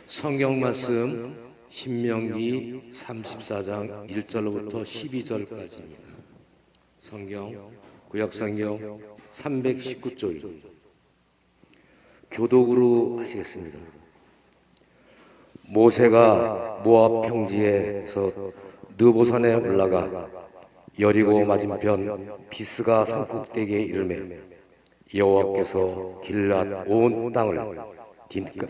성경 말씀 신명기 34장 1절로부터 12절까지입니다. 성경 구약성경 319쪽입니다. 교독으로 하시겠습니다. 모세가 모압 평지에서 느보산에 올라가 여리고 맞은편 비스가 산꼭대기에 이르매 여호와께서 길랏 온 땅을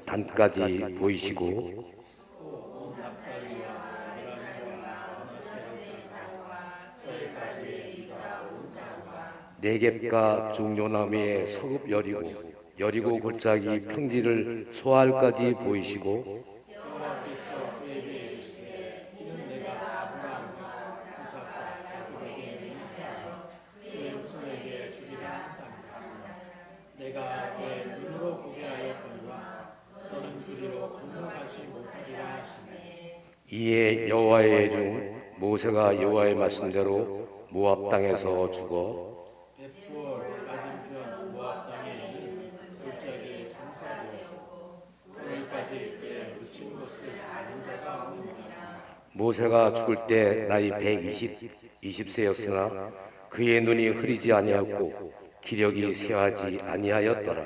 단까지 보이시고 네겝과 종려나무의 서급 여리고 골짜기 평지를 소알까지 보이시고 이에 여호와의 종 모세가 여호와의 말씀대로 모압 땅에서 죽어 모세가 죽을 때 나이 120세였으나 그의 눈이 흐리지 아니하였고 기력이 쇠하지 아니하였더라.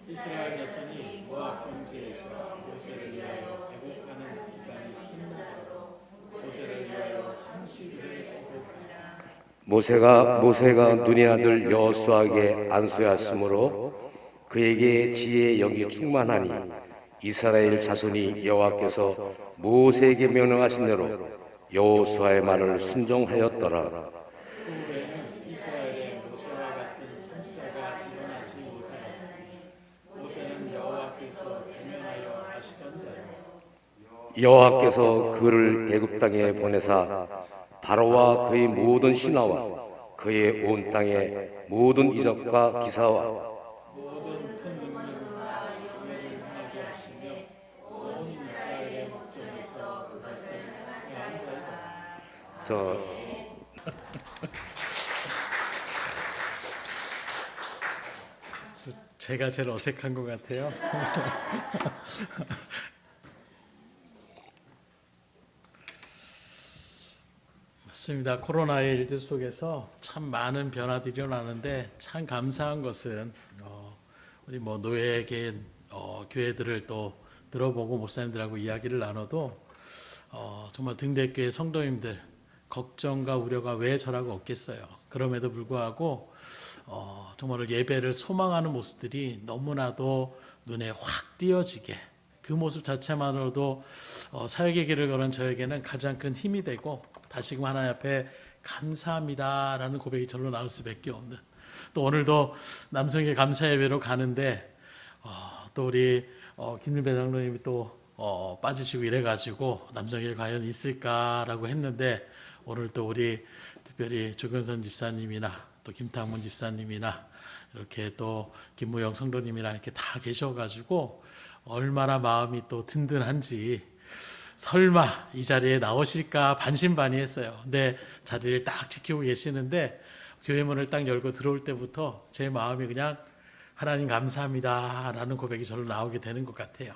이스라엘 자손이 모압 평지에서 모세를 위하여 애곡하는 기간이 끝나도록 모세를 위하여 30일을 애곡하니라. 모세가 눈의 아들 여호수아에게 안수하였으므로 그에게 지혜의 영이 충만하니 이스라엘 자손이 여호와께서 모세에게 명령하신 대로 여호수아의 말을 순종하였더라. 여호와께서 그를 애굽 땅에 보내사 바로와 그의 모든 신하와 그의 온 땅의 모든 이적과 기사와 모든 큰 능력과 영예를 행하게 하시며 온 이스라엘의 목전에서 그것을 행하게 한 자이다. 제가 제일 어색한 것 같아요. 맞습니다. 코로나의 일들 속에서 참 많은 변화들이 일어나는데 참 감사한 것은 우리 노예에게 교회들을 또 들어보고 목사님들하고 이야기를 나눠도 정말 등대교회 성도님들 걱정과 우려가 왜 저라고 없겠어요. 그럼에도 불구하고 정말 예배를 소망하는 모습들이 너무나도 눈에 확 띄어지게 그 모습 자체만으로도 사역의 길을 걸은 저에게는 가장 큰 힘이 되고 다시금 하나님 앞에 감사합니다라는 고백이 절로 나올 수밖에 없는, 또 오늘도 남성의 감사 예배로 가는데 또 우리 김일배 장로님이 또 빠지시고 이래가지고 남성에 과연 있을까라고 했는데 오늘 또 우리 특별히 조경선 집사님이나 또 김탕문 집사님이나 이렇게 또 김무영 성도님이나 이렇게 다 계셔가지고 얼마나 마음이 또 든든한지 설마 이 자리에 나오실까 반신반의했어요. 근데 자리를 딱 지키고 계시는데 교회 문을 딱 열고 들어올 때부터 제 마음이 그냥 하나님 감사합니다 라는 고백이 절로 나오게 되는 것 같아요.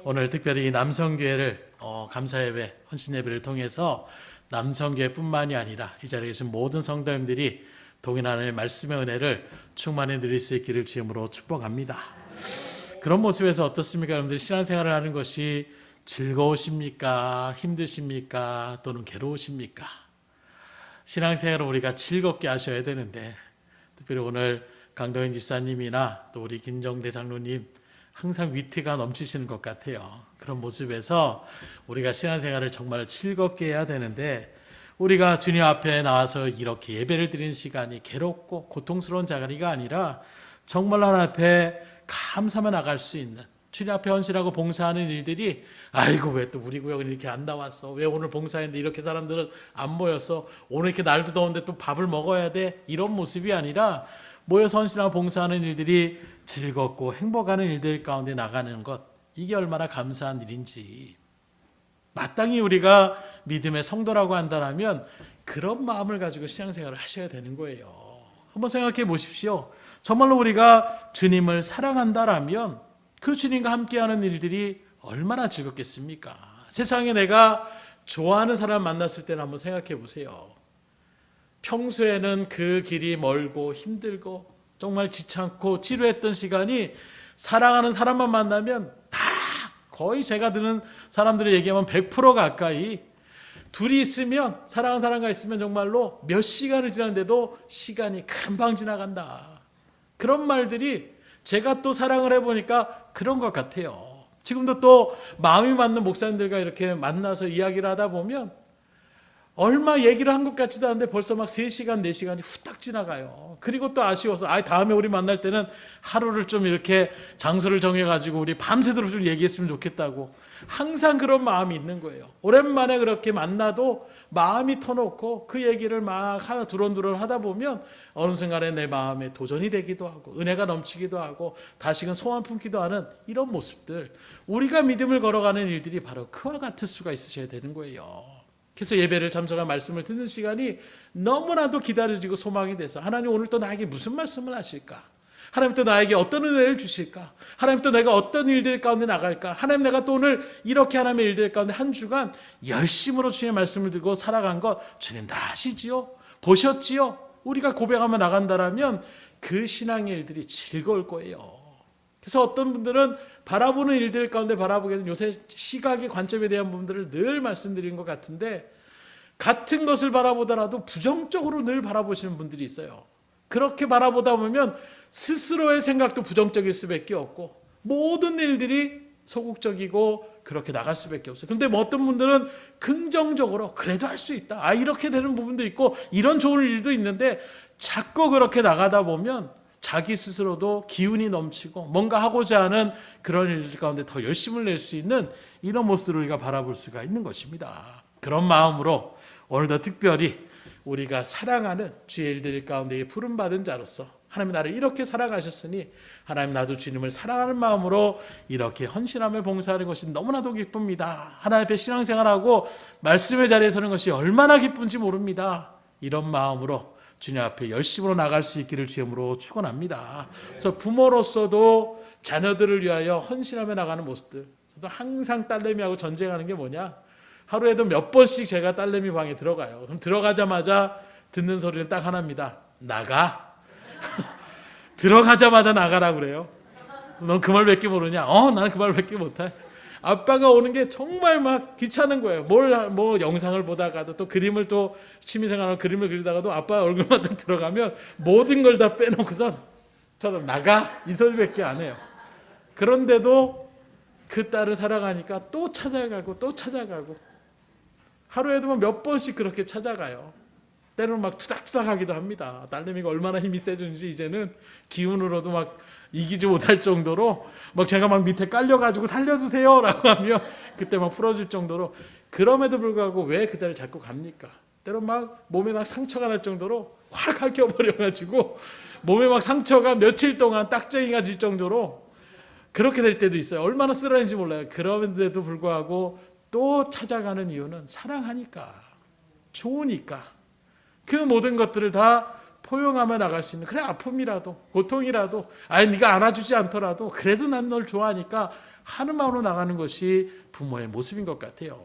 오늘 특별히 이 남성교회를 감사예배, 헌신예배를 통해서 남성교회뿐만이 아니라 이 자리에 계신 모든 성도님들이 동일하나님의 말씀의 은혜를 충만히 누릴 수 있기를 주님으로 축복합니다. 그런 모습에서 어떻습니까? 여러분들이 신앙생활을 하는 것이 즐거우십니까? 힘드십니까? 또는 괴로우십니까? 신앙생활을 우리가 즐겁게 하셔야 되는데 특별히 오늘 강도현 집사님이나 또 우리 김정대 장로님 항상 위트가 넘치시는 것 같아요. 그런 모습에서 우리가 신앙생활을 정말 즐겁게 해야 되는데 우리가 주님 앞에 나와서 이렇게 예배를 드리는 시간이 괴롭고 고통스러운 자리가 아니라 정말 하나님 앞에 감사만 나갈 수 있는, 주님 앞에 헌신하고 봉사하는 일들이 아이고 왜 또 우리 구역은 이렇게 안 나왔어, 왜 오늘 봉사했는데 이렇게 사람들은 안 모였어, 오늘 이렇게 날도 더운데 또 밥을 먹어야 돼, 이런 모습이 아니라 모여서 헌신하고 봉사하는 일들이 즐겁고 행복하는 일들 가운데 나가는 것, 이게 얼마나 감사한 일인지 마땅히 우리가 믿음의 성도라고 한다면 그런 마음을 가지고 신앙생활을 하셔야 되는 거예요. 한번 생각해 보십시오. 정말로 우리가 주님을 사랑한다라면 그 주님과 함께하는 일들이 얼마나 즐겁겠습니까? 세상에 내가 좋아하는 사람 만났을 때는 한번 생각해 보세요. 평소에는 그 길이 멀고 힘들고 정말 지찮고 지루했던 시간이 사랑하는 사람만 만나면 다 거의 제가 듣는 사람들이 얘기하면 100% 가까이 둘이 있으면, 사랑하는 사람과 있으면 정말로 몇 시간을 지났는데도 시간이 금방 지나간다. 그런 말들이 제가 또 사랑을 해보니까 그런 것 같아요. 지금도 또 마음이 맞는 목사님들과 이렇게 만나서 이야기를 하다 보면 얼마 얘기를 한 것 같지도 않은데 벌써 막 3시간, 4시간이 후딱 지나가요. 그리고 또 아쉬워서 다음에 우리 만날 때는 하루를 좀 이렇게 장소를 정해가지고 우리 밤새도록 좀 얘기했으면 좋겠다고 항상 그런 마음이 있는 거예요. 오랜만에 그렇게 만나도 마음이 터놓고 그 얘기를 막 두런두런 하다 보면 어느 순간에 내 마음에 도전이 되기도 하고 은혜가 넘치기도 하고 다시금 소원 품기도 하는 이런 모습들, 우리가 믿음을 걸어가는 일들이 바로 그와 같을 수가 있으셔야 되는 거예요. 그래서 예배를 참석한 말씀을 듣는 시간이 너무나도 기다려지고 소망이 돼서 하나님 오늘 또 나에게 무슨 말씀을 하실까? 하나님 또 나에게 어떤 은혜를 주실까? 하나님 또 내가 어떤 일들 가운데 나갈까? 하나님 내가 또 오늘 이렇게 하나님의 일들 가운데 한 주간 열심으로 주의 말씀을 듣고 살아간 것 주님 다 아시지요? 보셨지요? 우리가 고백하며 나간다라면 그 신앙의 일들이 즐거울 거예요. 그래서 어떤 분들은 바라보는 일들 가운데 바라보게 되는 요새 시각의 관점에 대한 부분들을 늘 말씀드리는 것 같은데 같은 것을 바라보더라도 부정적으로 늘 바라보시는 분들이 있어요. 그렇게 바라보다 보면 스스로의 생각도 부정적일 수밖에 없고 모든 일들이 소극적이고 그렇게 나갈 수밖에 없어요. 그런데 뭐 어떤 분들은 긍정적으로 그래도 할 수 있다. 이렇게 되는 부분도 있고 이런 좋은 일도 있는데 자꾸 그렇게 나가다 보면 자기 스스로도 기운이 넘치고 뭔가 하고자 하는 그런 일들 가운데 더 열심을 낼 수 있는 이런 모습을 우리가 바라볼 수가 있는 것입니다. 그런 마음으로 오늘도 특별히 우리가 사랑하는 주의 일들 가운데 부름받은 자로서 하나님 나를 이렇게 사랑하셨으니 하나님 나도 주님을 사랑하는 마음으로 이렇게 헌신하며 봉사하는 것이 너무나도 기쁩니다. 하나님 앞에 신앙생활하고 말씀의 자리에 서는 것이 얼마나 기쁜지 모릅니다. 이런 마음으로 주님 앞에 열심으로 나갈 수 있기를 주님으로 축원합니다. 그래서 부모로서도 자녀들을 위하여 헌신하며 나가는 모습들, 저도 항상 딸내미하고 전쟁하는 게 뭐냐, 하루에도 몇 번씩 제가 딸내미 방에 들어가요. 그럼 들어가자마자 듣는 소리는 딱 하나입니다. 나가. 들어가자마자 나가라 그래요. 넌 그 말밖에 모르냐? 나는 그 말밖에 못해. 아빠가 오는 게 정말 막 귀찮은 거예요. 뭐 영상을 보다가도 또 그림을 또 취미생활하는 그림을 그리다가도 아빠 얼굴만 딱 들어가면 모든 걸 다 빼놓고선 저도 나가 이 소리밖에 안 해요. 그런데도 그 딸을 사랑하니까 또 찾아가고 또 찾아가고 하루에도 몇 번씩 그렇게 찾아가요. 때로는 막 투닥투닥하기도 합니다. 딸내미가 얼마나 힘이 세졌는지 이제는 기운으로도 막 이기지 못할 정도로 막 제가 막 밑에 깔려가지고 살려주세요 라고 하면 그때 막 풀어줄 정도로, 그럼에도 불구하고 왜 그 자리를 자꾸 갑니까? 때로 막 몸에 막 상처가 날 정도로 확 핥혀버려가지고 몸에 막 상처가 며칠 동안 딱쟁이가 질 정도로 그렇게 될 때도 있어요. 얼마나 쓰라는지 몰라요. 그럼에도 불구하고 또 찾아가는 이유는 사랑하니까, 좋으니까, 그 모든 것들을 다 포용하며 나갈 수 있는, 그래 아픔이라도 고통이라도 네가 안아주지 않더라도 그래도 난 널 좋아하니까 하는 마음으로 나가는 것이 부모의 모습인 것 같아요.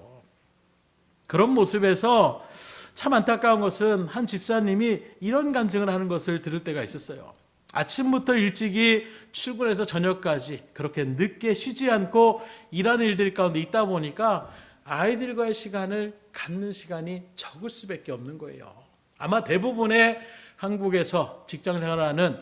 그런 모습에서 참 안타까운 것은 한 집사님이 이런 간증을 하는 것을 들을 때가 있었어요. 아침부터 일찍이 출근해서 저녁까지 그렇게 늦게 쉬지 않고 일하는 일들 가운데 있다 보니까 아이들과의 시간을 갖는 시간이 적을 수밖에 없는 거예요. 아마 대부분의 한국에서 직장생활하는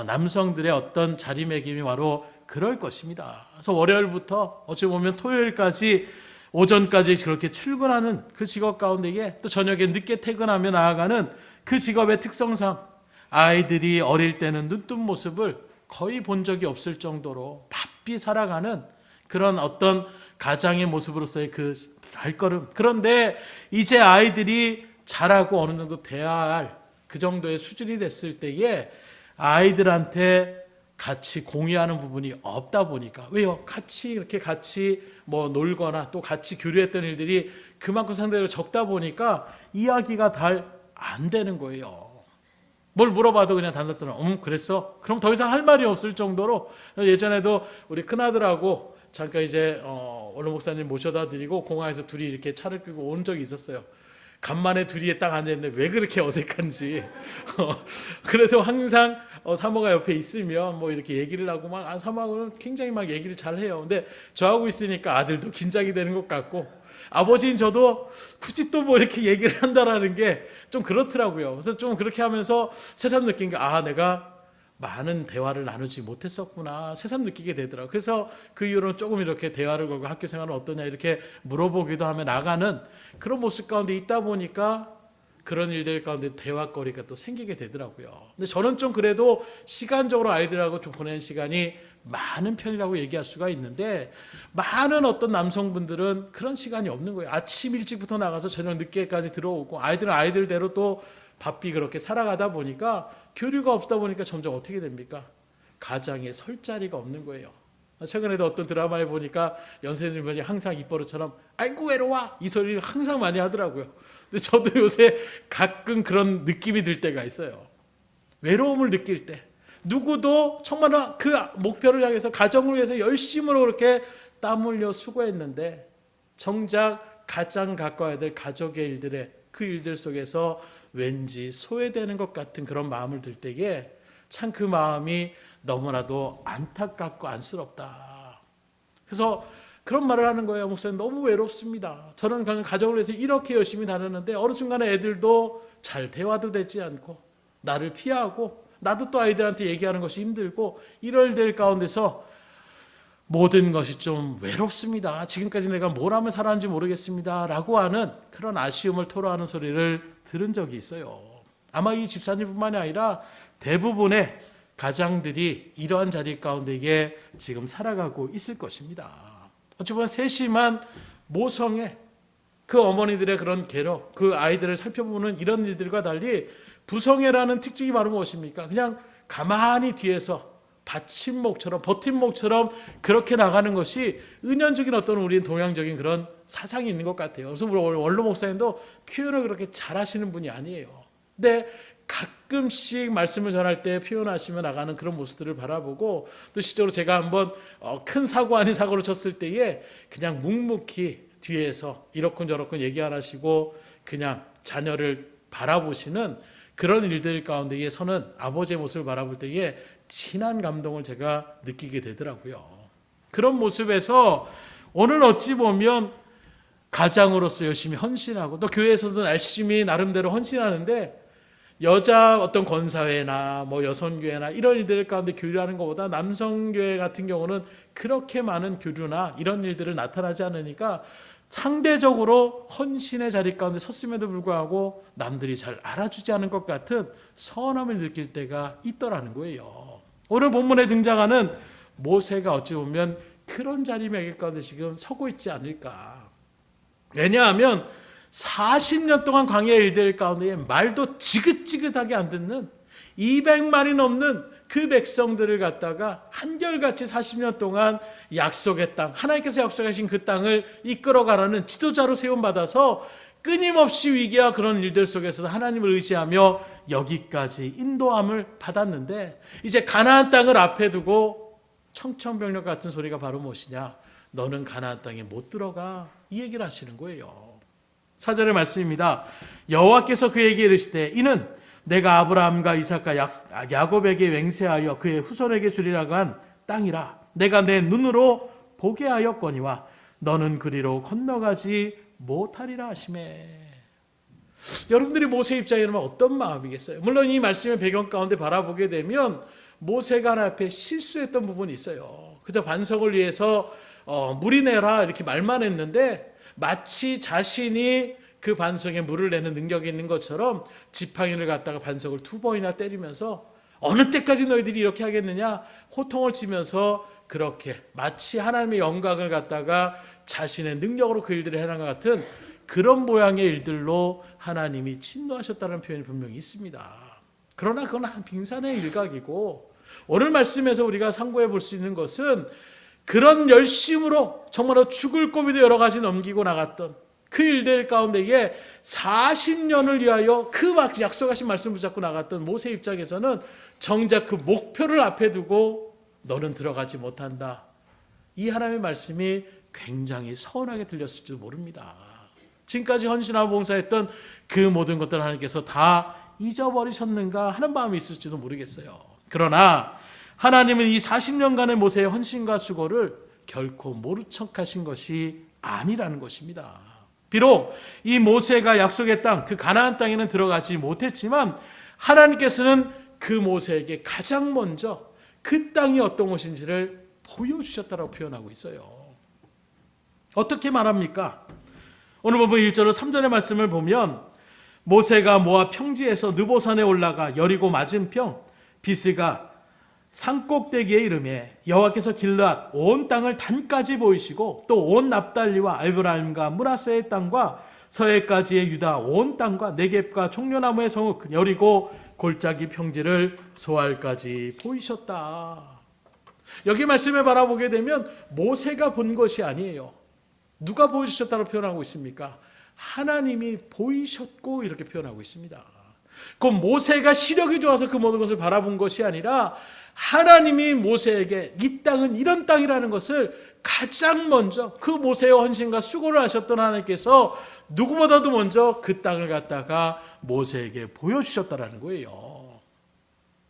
남성들의 어떤 자리매김이 바로 그럴 것입니다. 그래서 월요일부터 어찌 보면 토요일까지 오전까지 그렇게 출근하는 그 직업 가운데에 또 저녁에 늦게 퇴근하며 나아가는 그 직업의 특성상 아이들이 어릴 때는 눈뜬 모습을 거의 본 적이 없을 정도로 바삐 살아가는 그런 어떤 가장의 모습으로서의 그 발걸음. 그런데 이제 아이들이 자라고 어느 정도 돼야 할 그 정도의 수준이 됐을 때에 아이들한테 같이 공유하는 부분이 없다 보니까, 왜요? 같이 뭐 놀거나 또 같이 교류했던 일들이 그만큼 상대적으로 적다 보니까 이야기가 잘 안 되는 거예요. 뭘 물어봐도 그냥 단답더라. 그랬어? 그럼 더 이상 할 말이 없을 정도로. 예전에도 우리 큰아들하고 잠깐 이제 원로 목사님 모셔다 드리고 공항에서 둘이 이렇게 차를 끌고 온 적이 있었어요. 간만에 둘이 딱 앉아있는데 왜 그렇게 어색한지. 그래도 항상 사모가 옆에 있으면 뭐 이렇게 얘기를 하고 막 사모하고는 굉장히 막 얘기를 잘 해요. 근데 저하고 있으니까 아들도 긴장이 되는 것 같고 아버지인 저도 굳이 또 뭐 이렇게 얘기를 한다라는 게 좀 그렇더라고요. 그래서 좀 그렇게 하면서 새삼 느낀 게 내가 많은 대화를 나누지 못했었구나 새삼 느끼게 되더라고요. 그래서 그 이후로는 조금 이렇게 대화를 걸고 학교 생활은 어떠냐 이렇게 물어보기도 하며 나가는 그런 모습 가운데 있다 보니까 그런 일들 가운데 대화거리가 또 생기게 되더라고요. 근데 저는 좀 그래도 시간적으로 아이들하고 좀 보내는 시간이 많은 편이라고 얘기할 수가 있는데 많은 어떤 남성분들은 그런 시간이 없는 거예요. 아침 일찍부터 나가서 저녁 늦게까지 들어오고 아이들은 아이들대로 또 바삐 그렇게 살아가다 보니까 교류가 없다 보니까 점점 어떻게 됩니까? 가장에 설 자리가 없는 거예요. 최근에도 어떤 드라마에 보니까 연쇄주변이 항상 입버릇처럼 아이고 외로워 이 소리를 항상 많이 하더라고요. 근데 저도 요새 가끔 그런 느낌이 들 때가 있어요. 외로움을 느낄 때 누구도 정말 그 목표를 향해서 가정을 위해서 열심으로 그렇게 땀 흘려 수고했는데 정작 가장 가까워야 될 가족의 일들에 그 일들 속에서 왠지 소외되는 것 같은 그런 마음을 들 때에 참 그 마음이 너무나도 안타깝고 안쓰럽다. 그래서 그런 말을 하는 거예요. 목사님 너무 외롭습니다. 저는 그냥 가정을 위해서 이렇게 열심히 다녔는데 어느 순간에 애들도 잘 대화도 되지 않고 나를 피하고 나도 또 아이들한테 얘기하는 것이 힘들고 이럴 될 가운데서 모든 것이 좀 외롭습니다. 지금까지 내가 뭘 하면 살았는지 모르겠습니다. 라고 하는 그런 아쉬움을 토로하는 소리를 들은 적이 있어요. 아마 이 집사님뿐만이 아니라 대부분의 가장들이 이러한 자리 가운데 지금 살아가고 있을 것입니다. 어찌 보면 세심한 모성애, 그 어머니들의 그런 괴로, 그 아이들을 살펴보는 이런 일들과 달리 부성애라는 특징이 바로 무엇입니까? 그냥 가만히 뒤에서 받침목처럼 버팀목처럼 그렇게 나가는 것이 은연적인 어떤 우리 동양적인 그런 사상이 있는 것 같아요. 그래서 우리 원로 목사님도 표현을 그렇게 잘하시는 분이 아니에요. 근데 가끔씩 말씀을 전할 때 표현하시며 나가는 그런 모습들을 바라보고 또 실제로 제가 한번 큰 사고 아닌 사고를 쳤을 때에 그냥 묵묵히 뒤에서 이렇군저렇군 얘기 안 하시고 그냥 자녀를 바라보시는 그런 일들 가운데에 서는 아버지의 모습을 바라볼 때에 진한 감동을 제가 느끼게 되더라고요. 그런 모습에서 오늘 어찌 보면 가장으로서 열심히 헌신하고 또 교회에서도 열심히 나름대로 헌신하는데 여자 어떤 권사회나 뭐 여성교회나 이런 일들 가운데 교류하는 것보다 남성교회 같은 경우는 그렇게 많은 교류나 이런 일들을 나타나지 않으니까 상대적으로 헌신의 자리 가운데 섰음에도 불구하고 남들이 잘 알아주지 않은 것 같은 서운함을 느낄 때가 있더라는 거예요. 오늘 본문에 등장하는 모세가 어찌 보면 그런 자리 가운데 지금 서고 있지 않을까. 왜냐하면 40년 동안 광야 일들 가운데 말도 지긋지긋하게 안 듣는 200만이 넘는 그 백성들을 갖다가 한결같이 40년 동안 약속의 땅, 하나님께서 약속하신 그 땅을 이끌어가라는 지도자로 세움받아서 끊임없이 위기와 그런 일들 속에서도 하나님을 의지하며 여기까지 인도함을 받았는데 이제 가나안 땅을 앞에 두고 청천벽력 같은 소리가 바로 무엇이냐? 너는 가나안 땅에 못 들어가. 이 얘기를 하시는 거예요. 4절의 말씀입니다. 여호와께서 그에게 이르시되 이는 내가 아브라함과 이삭과 야곱에게 맹세하여 그의 후손에게 주리라고 한 땅이라. 내가 내 눈으로 보게 하였거니와 너는 그리로 건너가지 못하리라 하시매. 여러분들이 모세 입장이라면 어떤 마음이겠어요? 물론 이 말씀의 배경 가운데 바라보게 되면 모세가 하나 앞에 실수했던 부분이 있어요. 그저 반석을 위해서 물이 내라 이렇게 말만 했는데 마치 자신이 그 반석에 물을 내는 능력이 있는 것처럼 지팡이를 갖다가 반석을 2번이나 때리면서 어느 때까지 너희들이 이렇게 하겠느냐 호통을 치면서 그렇게 마치 하나님의 영광을 갖다가 자신의 능력으로 그 일들을 해낸 것 같은 그런 모양의 일들로 하나님이 진노하셨다는 표현이 분명히 있습니다. 그러나 그건 한 빙산의 일각이고 오늘 말씀에서 우리가 상고해 볼 수 있는 것은 그런 열심으로 정말로 죽을 고비도 여러 가지 넘기고 나갔던 그 일들 가운데에 40년을 위하여 그 약속하신 말씀을 붙잡고 나갔던 모세 입장에서는 정작 그 목표를 앞에 두고 너는 들어가지 못한다. 이 하나님의 말씀이 굉장히 서운하게 들렸을지도 모릅니다. 지금까지 헌신하고 봉사했던 그 모든 것들을 하나님께서 다 잊어버리셨는가 하는 마음이 있을지도 모르겠어요. 그러나 하나님은 이 40년간의 모세의 헌신과 수고를 결코 모른 척하신 것이 아니라는 것입니다. 비록 이 모세가 약속의 땅, 그 가나안 땅에는 들어가지 못했지만 하나님께서는 그 모세에게 가장 먼저 그 땅이 어떤 것인지를 보여주셨다고 표현하고 있어요. 어떻게 말합니까? 오늘 본문 1절로 3절의 말씀을 보면 모세가 모압 평지에서 느보산에 올라가 여리고 맞은평 비스가 산꼭대기에 이르매 여호와께서 길르앗 온 땅을 단까지 보이시고 또 온 납달리와 에브라임과 므낫세의 땅과 서해까지의 유다 온 땅과 네겝과 종려나무의 성읍 여리고 골짜기 평지를 소알까지 보이셨다. 여기 말씀을 바라보게 되면 모세가 본 것이 아니에요. 누가 보여주셨다고 표현하고 있습니까? 하나님이 보이셨고 이렇게 표현하고 있습니다. 그 모세가 시력이 좋아서 그 모든 것을 바라본 것이 아니라 하나님이 모세에게 이 땅은 이런 땅이라는 것을 가장 먼저 그 모세의 헌신과 수고를 하셨던 하나님께서 누구보다도 먼저 그 땅을 갖다가 모세에게 보여주셨다라는 거예요.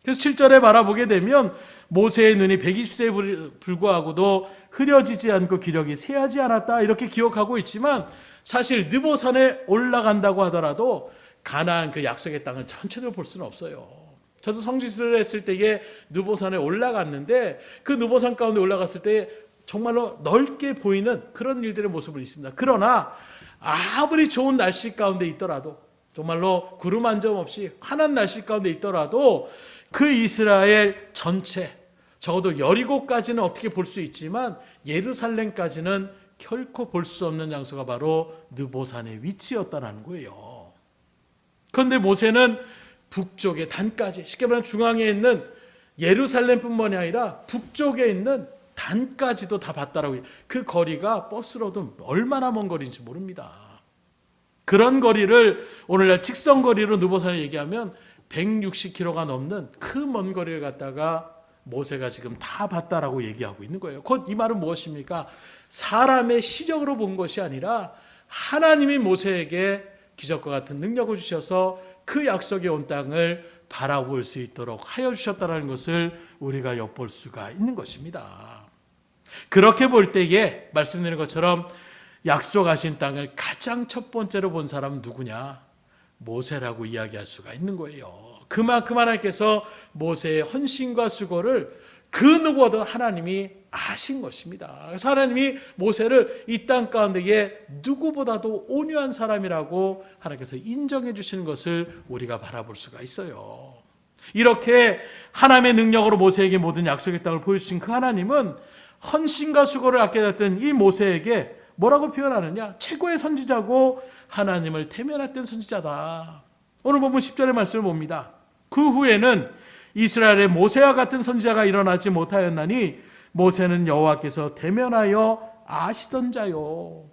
그래서 7절에 바라보게 되면 모세의 눈이 120세에 불구하고도 흐려지지 않고 기력이 쇠하지 않았다 이렇게 기억하고 있지만 사실 느보산에 올라간다고 하더라도 가나안 그 약속의 땅을 전체를 볼 수는 없어요. 저도 성지순례를 했을 때에 느보산에 올라갔는데 그 느보산 가운데 올라갔을 때 정말로 넓게 보이는 그런 일들의 모습을 있습니다. 그러나 아무리 좋은 날씨 가운데 있더라도 정말로 구름 한 점 없이 환한 날씨 가운데 있더라도 그 이스라엘 전체 적어도 여리고까지는 어떻게 볼 수 있지만 예루살렘까지는 결코 볼 수 없는 장소가 바로 느보산의 위치였다는 거예요. 그런데 모세는 북쪽의 단까지 쉽게 말하면 중앙에 있는 예루살렘뿐만이 아니라 북쪽에 있는 단까지도 다 봤다라고 해요. 그 거리가 버스로도 얼마나 먼 거리인지 모릅니다. 그런 거리를 오늘날 직선거리로 느보산을 얘기하면 160km가 넘는 그 먼 거리를 갖다가 모세가 지금 다 봤다라고 얘기하고 있는 거예요. 곧 이 말은 무엇입니까? 사람의 시력으로 본 것이 아니라 하나님이 모세에게 기적과 같은 능력을 주셔서 그 약속의 온 땅을 바라볼 수 있도록 하여 주셨다는 것을 우리가 엿볼 수가 있는 것입니다. 그렇게 볼 때에 말씀드린 것처럼 약속하신 땅을 가장 첫 번째로 본 사람은 누구냐? 모세라고 이야기할 수가 있는 거예요. 그만큼 하나님께서 모세의 헌신과 수고를 그 누구보다 하나님이 아신 것입니다. 그래서 하나님이 모세를 이 땅 가운데에 누구보다도 온유한 사람이라고 하나님께서 인정해 주시는 것을 우리가 바라볼 수가 있어요. 이렇게 하나님의 능력으로 모세에게 모든 약속의 땅을 보여주신 그 하나님은 헌신과 수고를 아껴졌던 이 모세에게 뭐라고 표현하느냐? 최고의 선지자고 하나님을 대면했던 선지자다. 오늘 본문 10절의 말씀을 봅니다. 그 후에는 이스라엘의 모세와 같은 선지자가 일어나지 못하였나니 모세는 여호와께서 대면하여 아시던 자요.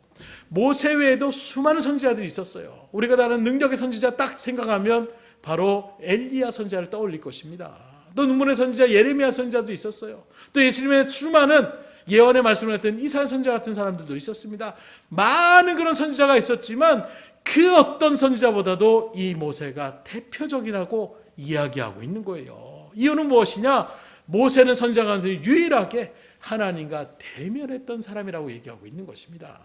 모세 외에도 수많은 선지자들이 있었어요. 우리가 다른 능력의 선지자 딱 생각하면 바로 엘리야 선지자를 떠올릴 것입니다. 또 눈물의 선지자 예레미야 선지자도 있었어요. 또 예수님의 수많은 예언의 말씀을 했던 이사야 선지자 같은 사람들도 있었습니다. 많은 그런 선지자가 있었지만 그 어떤 선지자보다도 이 모세가 대표적이라고 이야기하고 있는 거예요. 이유는 무엇이냐? 모세는 선지자 가운데 유일하게 하나님과 대면했던 사람이라고 얘기하고 있는 것입니다.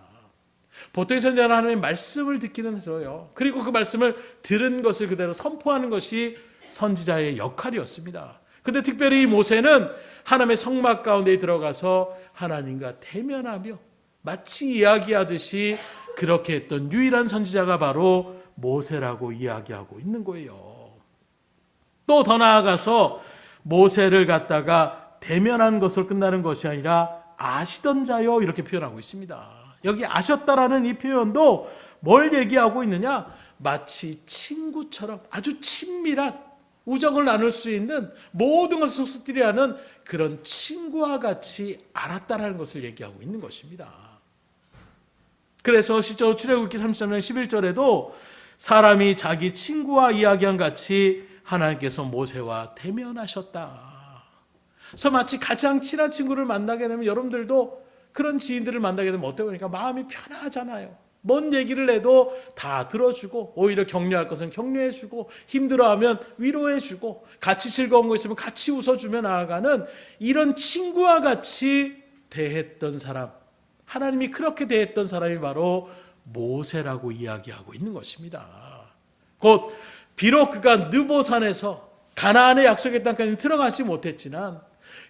보통의 선지자는 하나님의 말씀을 듣기는 들어요. 그리고 그 말씀을 들은 것을 그대로 선포하는 것이 선지자의 역할이었습니다. 그런데 특별히 이 모세는 하나님의 성막 가운데 들어가서 하나님과 대면하며 마치 이야기하듯이 그렇게 했던 유일한 선지자가 바로 모세라고 이야기하고 있는 거예요. 또 더 나아가서 모세를 갖다가 대면한 것을 끝나는 것이 아니라 아시던 자요 이렇게 표현하고 있습니다. 여기 아셨다라는 이 표현도 뭘 얘기하고 있느냐? 마치 친구처럼 아주 친밀한 우정을 나눌 수 있는 모든 것을 속속들이하는 그런 친구와 같이 알았다라는 것을 얘기하고 있는 것입니다. 그래서 실제로 출애굽기 33장 11절에도 사람이 자기 친구와 이야기한 같이 하나님께서 모세와 대면하셨다. 그래서 마치 가장 친한 친구를 만나게 되면 여러분들도 그런 지인들을 만나게 되면 어떻게 보니까 마음이 편하잖아요. 뭔 얘기를 해도 다 들어주고, 오히려 격려할 것은 격려해주고, 힘들어하면 위로해주고, 같이 즐거운 거 있으면 같이 웃어주며 나아가는 이런 친구와 같이 대했던 사람, 하나님이 그렇게 대했던 사람이 바로 모세라고 이야기하고 있는 것입니다. 곧 비록 그가 느보산에서 가나안의 약속의 땅까지 들어가지 못했지만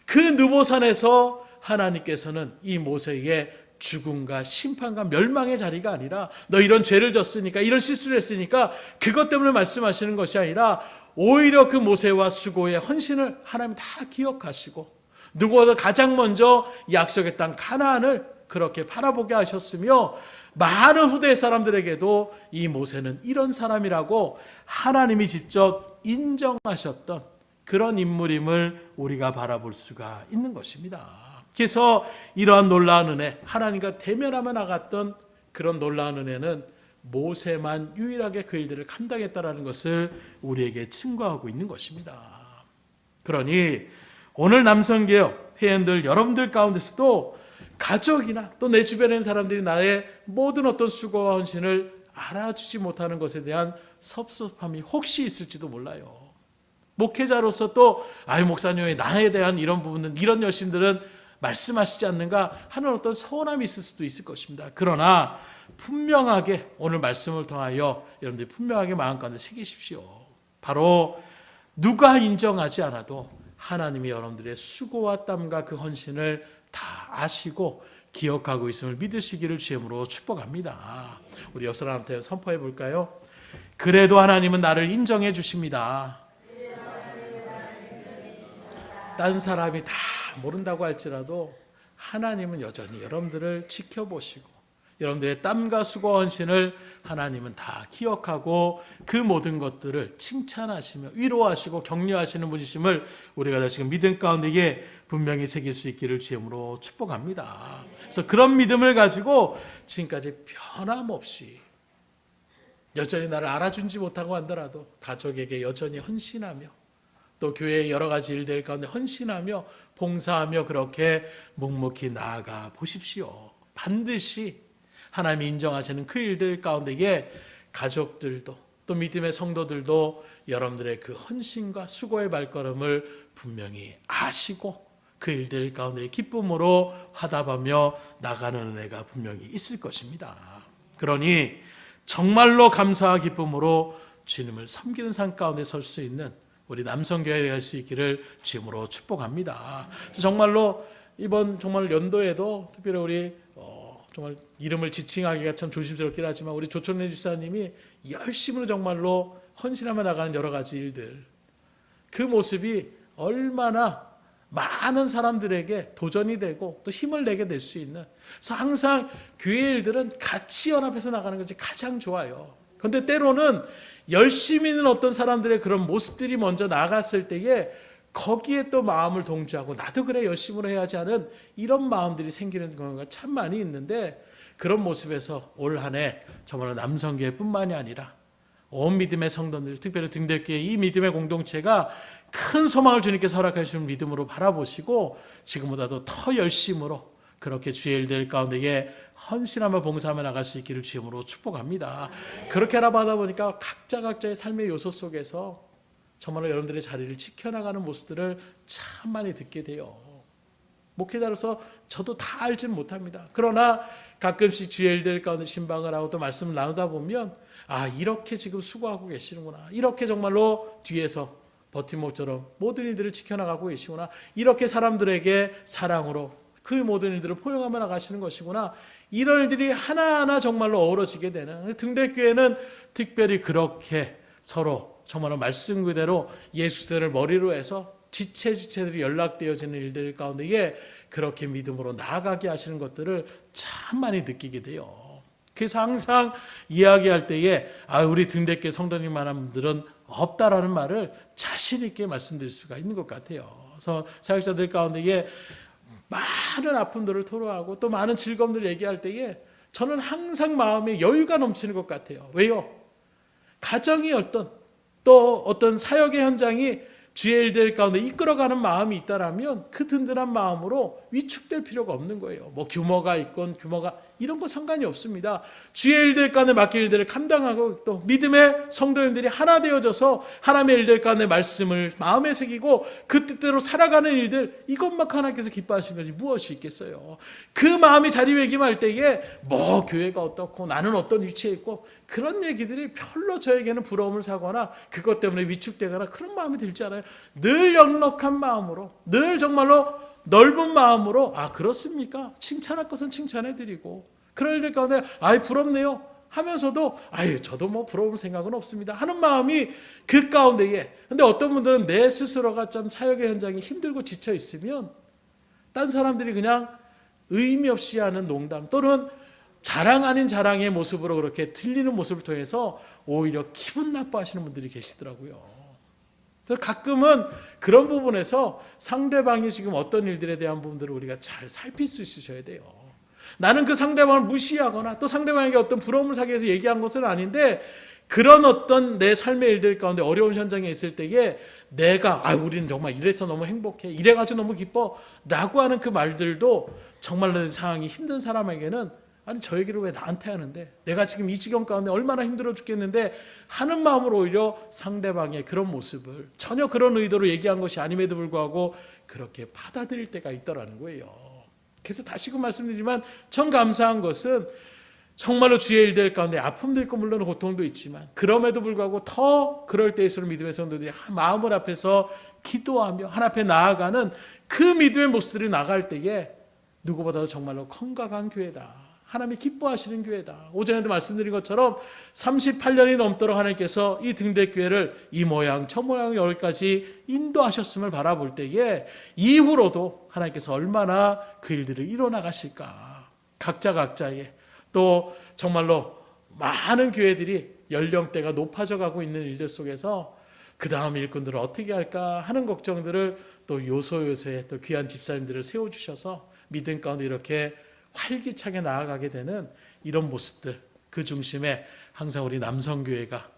그 느보산에서 하나님께서는 이 모세에게 죽음과 심판과 멸망의 자리가 아니라 너 이런 죄를 졌으니까, 이런 실수를 했으니까 그것 때문에 말씀하시는 것이 아니라 오히려 그 모세와 수고의 헌신을 하나님 다 기억하시고 누구보다 가장 먼저 약속의 땅 가나안을 그렇게 바라보게 하셨으며 많은 후대 사람들에게도 이 모세는 이런 사람이라고 하나님이 직접 인정하셨던 그런 인물임을 우리가 바라볼 수가 있는 것입니다. 그래서 이러한 놀라운 은혜, 하나님과 대면하며 나갔던 그런 놀라운 은혜는 모세만 유일하게 그 일들을 감당했다라는 것을 우리에게 증거하고 있는 것입니다. 그러니 오늘 남성개혁 회원들 여러분들 가운데서도 가족이나 또 내 주변에 있는 사람들이 나의 모든 어떤 수고와 헌신을 알아주지 못하는 것에 대한 섭섭함이 혹시 있을지도 몰라요. 목회자로서 또 목사님의 나에 대한 이런 부분은, 이런 열심들은 말씀하시지 않는가 하는 어떤 서운함이 있을 수도 있을 것입니다. 그러나 분명하게 오늘 말씀을 통하여 여러분들이 분명하게 마음 가운데 새기십시오. 바로 누가 인정하지 않아도 하나님이 여러분들의 수고와 땀과 그 헌신을 다 아시고 기억하고 있음을 믿으시기를 주님으로 축복합니다. 우리 옆 사람한테 선포해 볼까요? 그래도 하나님은 나를 인정해 주십니다. 다른 사람이 다 모른다고 할지라도 하나님은 여전히 여러분들을 지켜보시고 여러분들의 땀과 수고 헌신을 하나님은 다 기억하고 그 모든 것들을 칭찬하시며 위로하시고 격려하시는 분이심을 우리가 지금 믿음 가운데에 분명히 새길 수 있기를 주님으로 축복합니다. 그래서 그런 믿음을 가지고 지금까지 변함없이 여전히 나를 알아주지 못하고 한더라도 가족에게 여전히 헌신하며 또 교회의 여러 가지 일들 가운데 헌신하며 봉사하며 그렇게 묵묵히 나아가 보십시오. 반드시 하나님이 인정하시는 그 일들 가운데에 가족들도 또 믿음의 성도들도 여러분들의 그 헌신과 수고의 발걸음을 분명히 아시고 그 일들 가운데 기쁨으로 화답하며 나가는 은혜가 분명히 있을 것입니다. 그러니 정말로 감사와 기쁨으로 주님을 섬기는 삶 가운데 설 수 있는 우리 남성교회에 갈 수 있기를 주님으로 축복합니다. 정말로 이번 정말 연도에도 특별히 우리 정말 이름을 지칭하기가 참 조심스럽긴 하지만 우리 조천래 집사님이 열심으로 정말로 헌신하며 나가는 여러 가지 일들, 그 모습이 얼마나 많은 사람들에게 도전이 되고 또 힘을 내게 될 수 있는, 그래서 항상 교회 일들은 같이 연합해서 나가는 것이 가장 좋아요. 그런데 때로는 열심히 있는 어떤 사람들의 그런 모습들이 먼저 나갔을 때에 거기에 또 마음을 동조하고 나도 그래 열심으로 해야지 하는 이런 마음들이 생기는 경우가 참 많이 있는데, 그런 모습에서 올 한 해 정말 남성교회뿐만이 아니라 온 믿음의 성도들, 특별히 등대교회 이 믿음의 공동체가 큰 소망을 주님께서 허락하시는 믿음으로 바라보시고 지금보다도 더 열심으로 그렇게 주의 일들 가운데에 헌신하며 봉사하며 나갈 수 있기를 주님으로 축복합니다. 그렇게 알아보다 보니까 각자의 삶의 요소 속에서 정말로 여러분들의 자리를 지켜나가는 모습들을 참 많이 듣게 돼요. 목회자로서 저도 다 알지는 못합니다. 그러나 가끔씩 주의 일들 가운데 신방을 하고 또 말씀을 나누다 보면 이렇게 지금 수고하고 계시는구나, 이렇게 정말로 뒤에서 버팀목처럼 모든 일들을 지켜나가고 계시구나, 이렇게 사람들에게 사랑으로 그 모든 일들을 포용하며 나가시는 것이구나, 이런 일들이 하나하나 정말로 어우러지게 되는, 등대교회는 특별히 그렇게 서로 정말로 말씀 그대로 예수를 머리로 해서 지체들이 연락되어지는 일들 가운데에 그렇게 믿음으로 나아가게 하시는 것들을 참 많이 느끼게 돼요. 그래서 항상 이야기할 때에 우리 등대교회 성도님만한 분들은 없다라는 말을 자신 있게 말씀드릴 수가 있는 것 같아요. 그래서 사역자들 가운데에 많은 아픔들을 토로하고 또 많은 즐거움들을 얘기할 때에 저는 항상 마음에 여유가 넘치는 것 같아요. 왜요? 가정이 또 어떤 사역의 현장이 주의 일들 가운데 이끌어가는 마음이 있다라면 그 든든한 마음으로 위축될 필요가 없는 거예요. 뭐 규모가 있건 규모가 이런 거 상관이 없습니다. 주의 일들 가운데 맡길 일들을 감당하고 또 믿음의 성도님들이 하나 되어져서 하나님의 일들 가운데 말씀을 마음에 새기고 그 뜻대로 살아가는 일들, 이것만 하나님께서 기뻐하시는 것이 무엇이 있겠어요. 그 마음이 자리매김할 때에 뭐 교회가 어떻고 나는 어떤 위치에 있고 그런 얘기들이 별로 저에게는 부러움을 사거나 그것 때문에 위축되거나 그런 마음이 들지 않아요. 늘 역력한 마음으로, 늘 정말로 넓은 마음으로, 아 그렇습니까? 칭찬할 것은 칭찬해드리고 그럴 일 가운데 아이 부럽네요 하면서도 아유 저도 뭐 부러울 생각은 없습니다 하는 마음이 그 가운데에. 근데 어떤 분들은 내 스스로가 좀 사역의 현장이 힘들고 지쳐 있으면 딴 사람들이 그냥 의미 없이 하는 농담 또는 자랑 아닌 자랑의 모습으로 그렇게 들리는 모습을 통해서 오히려 기분 나빠하시는 분들이 계시더라고요. 그래서 가끔은 그런 부분에서 상대방이 지금 어떤 일들에 대한 부분들을 우리가 잘 살필 수 있으셔야 돼요. 나는 그 상대방을 무시하거나 또 상대방에게 어떤 부러움을 사기 위해서 얘기한 것은 아닌데 그런 어떤 내 삶의 일들 가운데 어려운 현장에 있을 때에 내가 우리는 정말 이래서 너무 행복해 이래가지고 너무 기뻐 라고 하는 그 말들도 정말로 내 상황이 힘든 사람에게는 아니 저 얘기를 왜 나한테 하는데 내가 지금 이 지경 가운데 얼마나 힘들어 죽겠는데 하는 마음으로 오히려 상대방의 그런 모습을 전혀 그런 의도로 얘기한 것이 아님에도 불구하고 그렇게 받아들일 때가 있더라는 거예요. 그래서 다시금 말씀드리지만 참 감사한 것은 정말로 주의 일들 가운데 아픔도 있고 물론 고통도 있지만 그럼에도 불구하고 더 그럴 때일수록 믿음의 성도들이 마음을 앞에서 기도하며 하나님 앞에 나아가는 그 믿음의 모습들이 나갈 때에 누구보다도 정말로 건강한 교회다. 하나님이 기뻐하시는 교회다. 오전에도 말씀드린 것처럼 38년이 넘도록 하나님께서 이 등대교회를 이 모양 저 모양 여기까지 인도하셨음을 바라볼 때에 이후로도 하나님께서 얼마나 그 일들을 이뤄나가실까. 각자의 또 정말로 많은 교회들이 연령대가 높아져 가고 있는 일들 속에서 그 다음 일꾼들을 어떻게 할까 하는 걱정들을 또 요소요소에 또 귀한 집사님들을 세워주셔서 믿음 가운데 이렇게 활기차게 나아가게 되는 이런 모습들, 그 중심에 항상 우리 남성교회가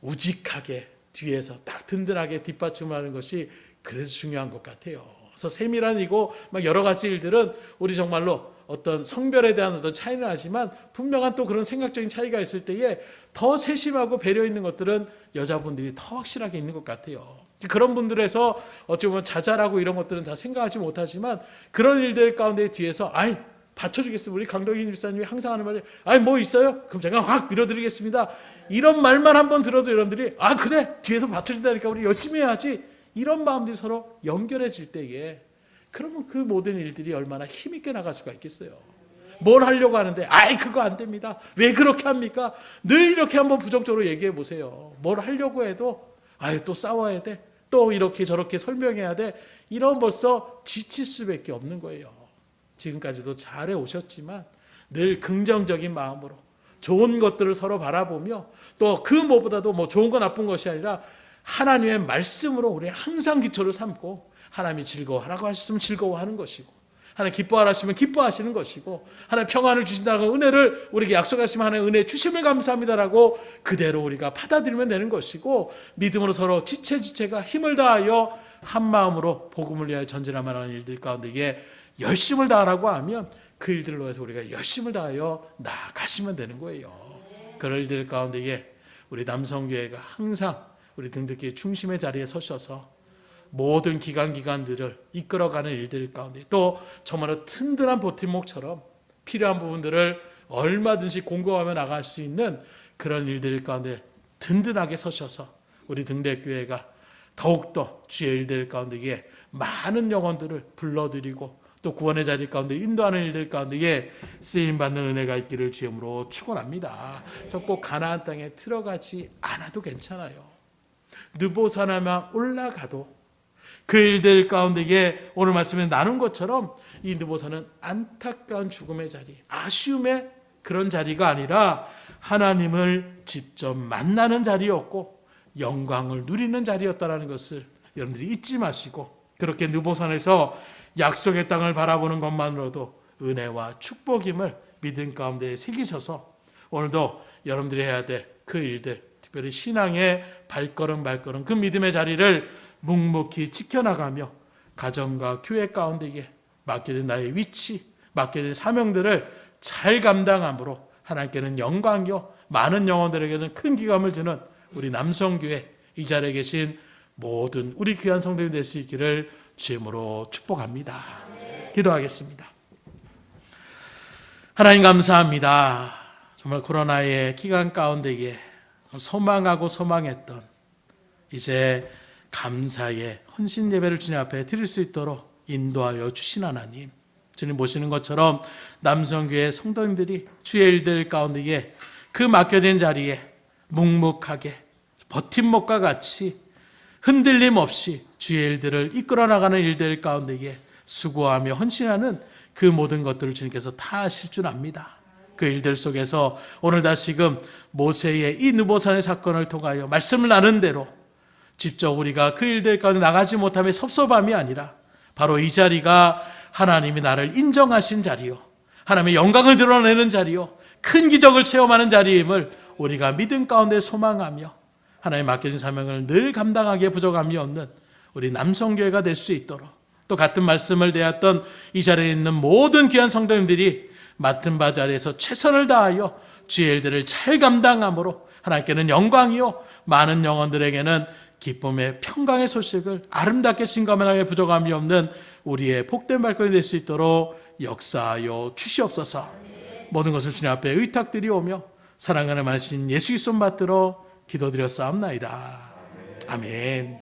우직하게 뒤에서 딱 든든하게 뒷받침하는 것이 그래서 중요한 것 같아요. 그래서 세밀한이고 막 여러 가지 일들은 우리 정말로 어떤 성별에 대한 어떤 차이는 하지만 분명한 또 그런 생각적인 차이가 있을 때에 더 세심하고 배려 있는 것들은 여자분들이 더 확실하게 있는 것 같아요. 그런 분들에서 어찌 보면 자잘하고 이런 것들은 다 생각하지 못하지만 그런 일들 가운데 뒤에서 받쳐주겠습니다. 우리 강덕인 집사님이 항상 하는 말이 뭐 있어요? 그럼 제가 확 밀어드리겠습니다. 이런 말만 한번 들어도 여러분들이 그래 뒤에서 받쳐준다니까 우리 열심히 해야지 이런 마음들이 서로 연결해질 때에 그러면 그 모든 일들이 얼마나 힘있게 나갈 수가 있겠어요. 뭘 하려고 하는데 그거 안 됩니다. 왜 그렇게 합니까? 늘 이렇게 한번 부정적으로 얘기해 보세요. 뭘 하려고 해도 또 싸워야 돼. 또 이렇게 저렇게 설명해야 돼. 이런 벌써 지칠 수밖에 없는 거예요. 지금까지도 잘해 오셨지만 늘 긍정적인 마음으로 좋은 것들을 서로 바라보며 또 그 무엇보다도 뭐 좋은 거 나쁜 것이 아니라 하나님의 말씀으로 우리 항상 기초를 삼고 하나님이 즐거워하라고 하셨으면 즐거워하는 것이고 하나님 기뻐하라 하시면 기뻐하시는 것이고 하나님 평안을 주신다고 은혜를 우리에게 약속하시면 하나님 은혜 주심을 감사합니다라고 그대로 우리가 받아들이면 되는 것이고 믿음으로 서로 지체가 힘을 다하여 한 마음으로 복음을 위하여 전진하는 일들 가운데 이게 열심을 다하라고 하면 그 일들로 해서 우리가 열심을 다하여 나아가시면 되는 거예요. 그런 일들 가운데에 우리 남성교회가 항상 우리 등대교회 중심의 자리에 서셔서 모든 기관들을 이끌어가는 일들 가운데 또 정말로 튼튼한 버팀목처럼 필요한 부분들을 얼마든지 공급하며 나갈 수 있는 그런 일들 가운데 든든하게 서셔서 우리 등대교회가 더욱더 주의 일들 가운데에 많은 영혼들을 불러들이고 또 구원의 자리 가운데 인도하는 일들 가운데에 쓰임받는 은혜가 있기를 주님으로 축원합니다. 그래서 꼭 가나안 땅에 들어가지 않아도 괜찮아요. 느보산에만 올라가도 그 일들 가운데에 오늘 말씀에 나눈 것처럼 이 느보산은 안타까운 죽음의 자리, 아쉬움의 그런 자리가 아니라 하나님을 직접 만나는 자리였고 영광을 누리는 자리였다는 것을 여러분들이 잊지 마시고 그렇게 느보산에서 약속의 땅을 바라보는 것만으로도 은혜와 축복임을 믿음 가운데 새기셔서 오늘도 여러분들이 해야 될 그 일들, 특별히 신앙의 발걸음 그 믿음의 자리를 묵묵히 지켜나가며 가정과 교회 가운데에 맡겨진 나의 위치, 맡겨진 사명들을 잘 감당함으로 하나님께는 영광이요 많은 영혼들에게는 큰 기감을 주는 우리 남성교회 이 자리에 계신 모든 우리 귀한 성도님 될 수 있기를 주임으로 축복합니다. 기도하겠습니다. 하나님 감사합니다. 정말 코로나의 기간 가운데에 소망하고 소망했던 이제 감사의 헌신 예배를 주님 앞에 드릴 수 있도록 인도하여 주신 하나님, 주님 보시는 것처럼 남성교회 성도님들이 주의 일들 가운데에 그 맡겨진 자리에 묵묵하게 버팀목과 같이 흔들림 없이 주의 일들을 이끌어 나가는 일들 가운데에 수고하며 헌신하는 그 모든 것들을 주님께서 다 하실 줄 압니다. 그 일들 속에서 오늘 다시금 모세의 이 느보산의 사건을 통하여 말씀을 나눈 대로 직접 우리가 그 일들 가운데 나가지 못함의 섭섭함이 아니라 바로 이 자리가 하나님이 나를 인정하신 자리요, 하나님의 영광을 드러내는 자리요, 큰 기적을 체험하는 자리임을 우리가 믿음 가운데 소망하며 하나님 맡겨진 사명을 늘 감당하기에 부족함이 없는 우리 남성교회가 될 수 있도록, 또 같은 말씀을 대했던 이 자리에 있는 모든 귀한 성도님들이 맡은 바 자리에서 최선을 다하여 주의 일들을 잘 감당함으로 하나님께는 영광이요 많은 영혼들에게는 기쁨의 평강의 소식을 아름답게 신감하게 부족함이 없는 우리의 복된 발걸이 될 수 있도록 역사하여 주시옵소서. 모든 것을 주님 앞에 의탁드리오며 사랑하는 말씀 예수 그리스도 받들어 기도드렸사옵나이다. 아멘.